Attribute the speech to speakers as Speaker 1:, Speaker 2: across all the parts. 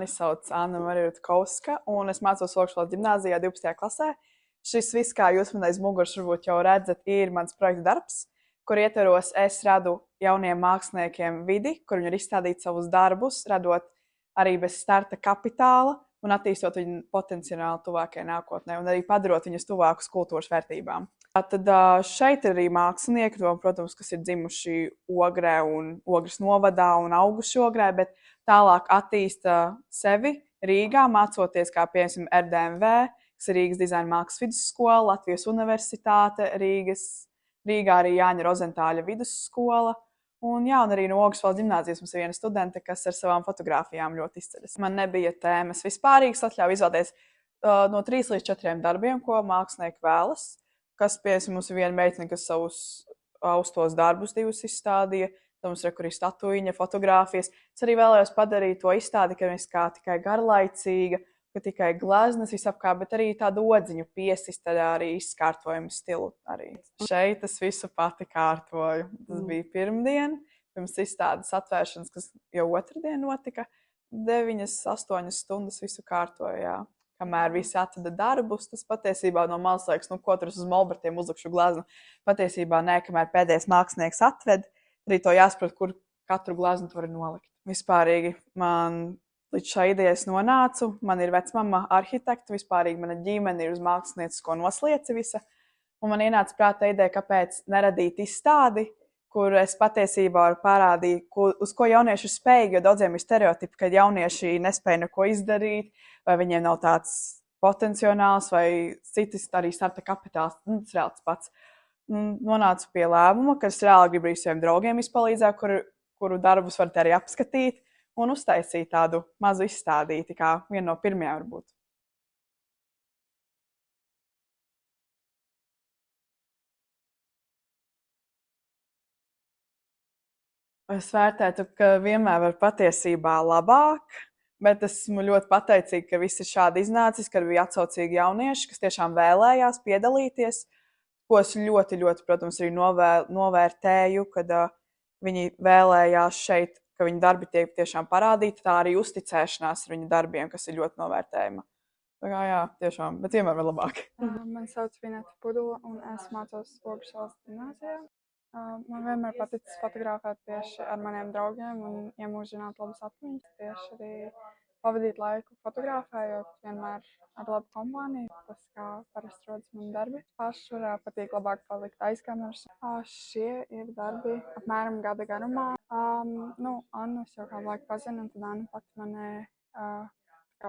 Speaker 1: Mani sauc Anna Marija Rutkovska, un es mācos Augšvaldes ģimnāzijā 12. klasē. Šis viss, kā jūs man aiz muguras varbūt jau redzat, ir mans projekta darbs, kur ietveros es radu jauniem māksliniekiem vidi, kur viņi var izstādīt savus darbus, radot arī bez starta kapitāla un attīstot viņu potenciāli tuvākajai nākotnē, un arī padarot viņus tuvākus kultūras vērtībām. Tad šeit ir arī mākslinieki, protams, kas ir dzimuši Ogrē un Ogres novadā un auguši Ogrē, bet tālāk attīsta sevi Rīgā, mācoties kā piemēram RDMV, kas ir Rīgas dizaina mākslas vidusskola, Latvijas universitāte, Rīgā arī Jāņa Rozentāļa vidusskola. Un arī no Augšvaldes ģimnāzijas mums ir viena studente, kas ar savām fotogrāfijām ļoti izceļas. Man nebija tēmas vispārīgas, atļauju izvēlēties no 3 līdz 4 darbiem, ko mākslinieki vēlas. Kas, piemēram, mums ir viena meitene, kas savus austos darbus divus izstādīja. Tad mums ir arī statuīņa, fotogrāfijas. Es arī vēlējos padarīt to izstādi, ka nevis kā tikai garlaicīga, ka tikai gleznas visapkārt, bet arī tādu odziņu piesist, tad arī izkārtojumu stilu arī. Šeit es visu pati kārtoju. Tas bija pirmdien, pirms izstādes atvēršanas, kas jau otrdien notika. 9-8 stundas visu kārtoju, jā. Kamēr visi atveda darbus, tas patiesībā no malas liekas, ko tur uz molbertiem uzlikšu gleznu. Patiesībā nē, kamēr pēdējais mākslinieks atved, arī to jāsaprot, kur katru gleznu tu vari nolikt. Vispārīgi man līdz šai idejai nonācu. Man ir vecmama arhitekta, vispārīgi mana ģimene ir uz māksliniecisko noslieci visa. Un man ienāca prātā ideja, kāpēc neradīt izstādi, kur es patiesībā varu parādīt, uz ko jaunieši ir spējīgi, jo daudziem ir stereotipi, ka jaunieši nespēja neko izdarīt, vai viņiem nav tāds potenciāls, vai citas arī starta kapitāls. Tas reāli tas pats. Nonācu pie lēmuma, ka es reāli gribu saviem draugiem izpalīdzēt, kuru darbus varat arī apskatīt un uztaisīt tādu mazu izstādīti, kā viena no pirmajām varbūt. Es vērtētu, ka vienmēr var patiesībā labāk, bet esmu ļoti pateicīga, ka viss ir šādi iznācis, ka bija atsaucīgi jaunieši, kas tiešām vēlējās piedalīties, ko es ļoti, ļoti, protams, arī novērtēju, kad viņi vēlējās šeit, ka viņu darbi tiek tiešām parādīti, tā arī uzticēšanās ar viņu darbiem, kas ir ļoti novērtējama. Tā kā jā, tiešām, bet vienmēr var labāk.
Speaker 2: Mani sauc Vineta Pudula un es mācos Augšvaldes ģimnāzijā. Man vienmēr paticis fotografēt tieši ar maniem draugiem un iemūžināt labas atmiņas, tieši arī pavadīt laiku fotografējot vienmēr ar labu kompāniju. Tas kā parasti rodas mani darbi. Pašvarā patīk labāk palikt aiz kameras. Šie ir darbi apmēram gada garumā. Annu es jau kādu laiku pazinu, un tad Anna pati mani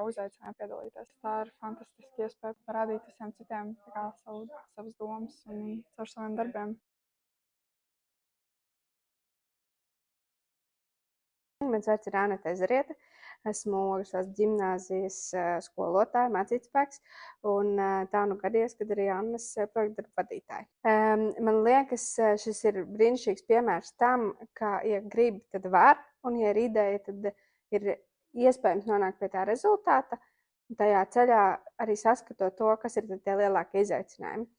Speaker 2: uzaicināja piedalīties. Tā ir fantastiska iespēja parādīt visiem citiem savas domas un caur saviem darbiem.
Speaker 3: Mans vārds ir Aneta Ezeriete. Esmu Augšvaldes ģimnāzijas skolotāja, mācītspēks, un tā nu gadījies, kad arī Annas projekta darba vadītāja. Man liekas, šis ir brīnišķīgs piemērs tam, ka, ja grib, tad var, un ja ir ideja, tad ir iespējams nonākt pie tā rezultāta, tajā ceļā arī saskatot to, kas ir tie lielākie izaicinājumi.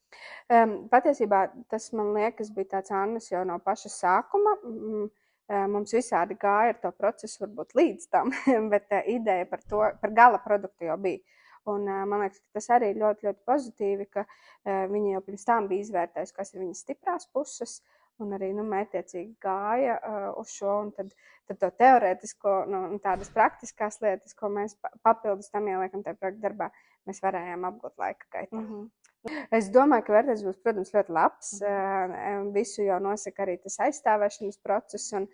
Speaker 3: Patiesībā tas, man liekas, bija tāds Annas jau no paša sākuma. Mums visādi gāja ar to procesu, varbūt līdz tam, bet ideja par gala produktu jau bija. Un man liekas, ka tas arī ļoti, ļoti pozitīvi, ka viņi jau pirms tam bija izvērtējuši, kas ir viņas stiprās puses, un arī mētiecīgi gāja uz šo, un tad to teorētisko, un tādas praktiskās lietas, ko mēs papildus tam ieliekam tajā projekta darbā, mēs varējām apgūt laika gaitā. Es domāju, ka vērtējums būs, protams, ļoti labs. Visu jau nosaka arī tas aizstāvēšanas process, un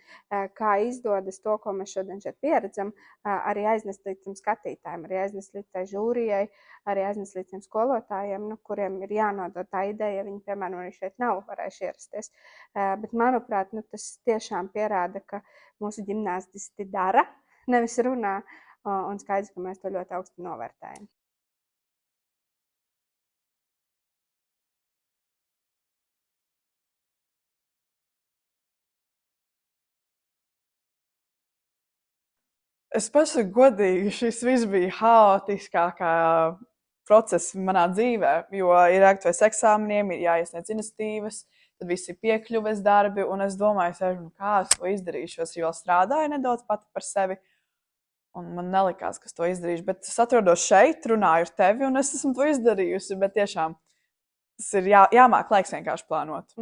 Speaker 3: kā izdodas to, ko mēs šodien šeit pieredzam, arī aiznest līdz tiem skatītājiem, arī aiznest līdz tai žūrijai, arī aiznest līdz tiem skolotājiem, kuriem ir jānodod tā ideja, ja viņi, piemēram, arī šeit nav varējuši ierasties. Bet, manuprāt, tas tiešām pierāda, ka mūsu ģimnāzisti dara, nevis runā, un skaidrs, ka mēs to ļoti augstu novērtējam.
Speaker 1: Es pasaku godīgi, šis viss bija haotiskākā process manā dzīvē, jo ir jāgatavojas eksāmeniem, ir jāiesniedz iniciatīvas, tad viss ir piekļuves darbi, un es domāju, kā es to izdarīšu, jo es vēl strādāju nedaudz pati par sevi. Un man nelikās, ka es to izdarīšu, bet es atrodos šeit, runāju ar tevi, un es esmu to izdarījusi. Bet tiešām tas ir jāmāk laiks vienkārši plānot.